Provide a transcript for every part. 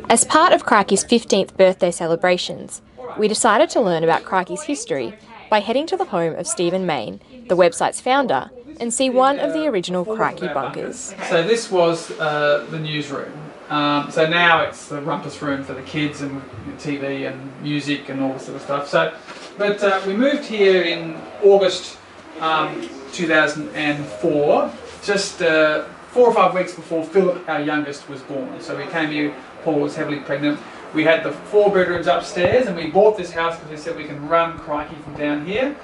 As part of Crikey's 15th birthday celebrations, we decided to learn about Crikey's history by heading to the home of Stephen Mayne, the website's founder, and see one of the original Crikey bunkers. So this was the newsroom. So now it's the rumpus room for the kids and TV and music and all this sort of stuff. But we moved here in August 2004, just 4 or 5 weeks before Philip, our youngest, was born. So we came here, Paul was heavily pregnant. We had the 4 bedrooms upstairs, and we bought this house because we said we can run Crikey from down here.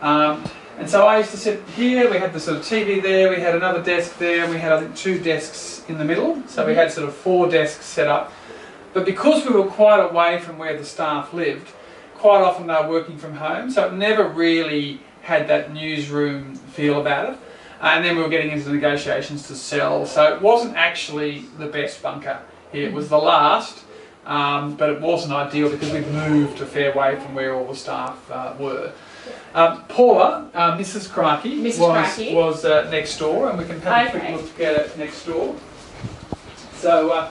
And so I used to sit here, we had the sort of TV there, we had another desk there, and we had I think 2 desks in the middle. So we had sort of 4 desks set up. But because we were quite away from where the staff lived, quite often they were working from home, so it never really had that newsroom feel about it. And then we were getting into negotiations to sell, so it wasn't actually the best bunker here. It was the last, but it wasn't ideal because we'd moved a fair way from where all the staff were. Paula, Mrs. Crikey, was next door, and we can have a quick look at it next door. So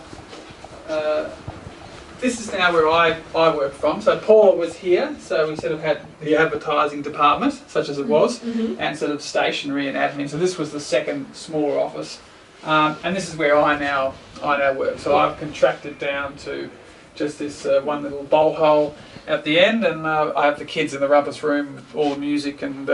this is now where I work from. So Paula was here, so we sort of had the advertising department, such as it was, and sort of stationery and admin. So this was the second smaller office, and this is where I now work. So I've contracted down to just this one little bowl hole at the end, and I have the kids in the rumpus room with all the music and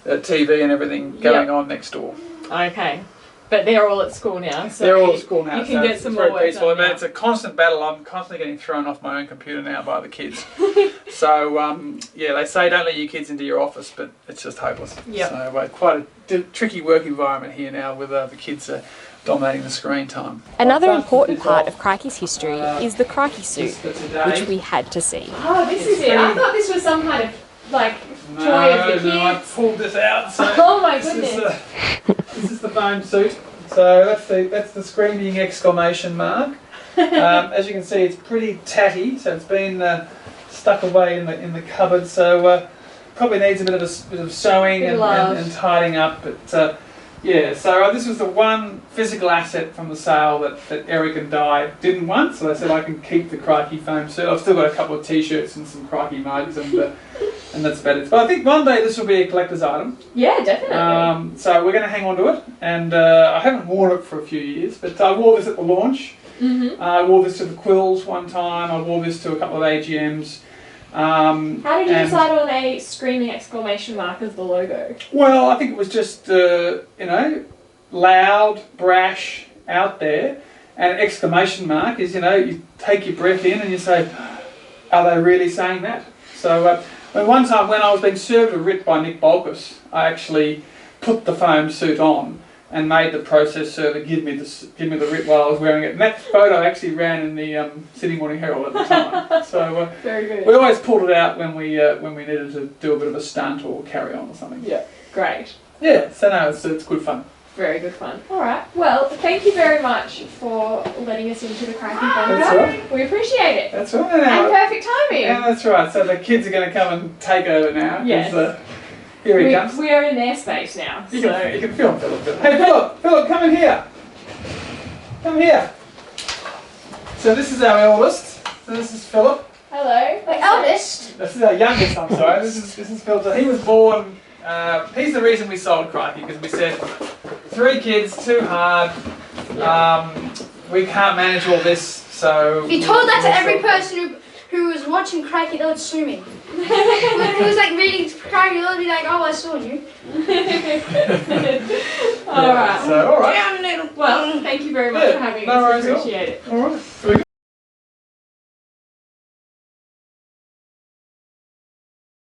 TV and everything going on next door. Okay. But they're all at school now, so they're all at school now. You can get some more work done now. It's a constant battle. I'm constantly getting thrown off my own computer now by the kids. So yeah, they say don't let your kids into your office, but it's just hopeless. Yep. So quite a tricky work environment here now with the kids dominating the screen time. Another important part of Crikey's history is the Crikey suit, which we had to see. Oh, this is it. I thought this was some kind of like joy of the kids. No, I pulled this out. So oh my goodness. This is the foam suit. So that's the screaming exclamation mark. As you can see, it's pretty tatty, so it's been stuck away in the cupboard. So probably needs a bit of sewing and tidying up. But yeah, so this was the one physical asset from the sale that Eric and Di didn't want. So they said I can keep the Crikey foam suit. I've still got a couple of T-shirts and some Crikey mugs and that's about it. But I think one day this will be a collector's item. Yeah, definitely. So we're going to hang on to it, and I haven't worn it for a few years, but I wore this at the launch. I wore this to the Quills one time. I wore this to a couple of AGMs. How did you decide on a screaming exclamation mark as the logo? Well, I think it was just loud, brash, out there, and an exclamation mark is you take your breath in and you say, are they really saying that? So. One time when I was being served a writ by Nick Bolkus, I actually put the foam suit on and made the process server give me the writ while I was wearing it. And that photo actually ran in the Sydney Morning Herald at the time. So very good. We always pulled it out when we needed to do a bit of a stunt or carry on or something. Yeah, great. Yeah, so no, it's good fun. Very good fun. All right. Well, thank you very much for letting us into the Crikey bunker. That's right. We appreciate it. That's right. And perfect timing. Yeah, that's right. So the kids are going to come and take over now. Yes. Here he comes. We are in their space now. You can film Philip. Hey, Philip, come in here. Come here. So this is our eldest. So this is Philip. Hello. My eldest? This is our youngest, I'm sorry. This is Philip. So he was born, he's the reason we sold Crikey, because we said 3 kids, too hard. We can't manage all this, so... If you told that to every person who was watching Crikey, they would sue me. Who was like reading Crikey, they would be like, oh, I saw you. Alright. So, alright. Well, thank you very much for having us. Appreciate it. Alright.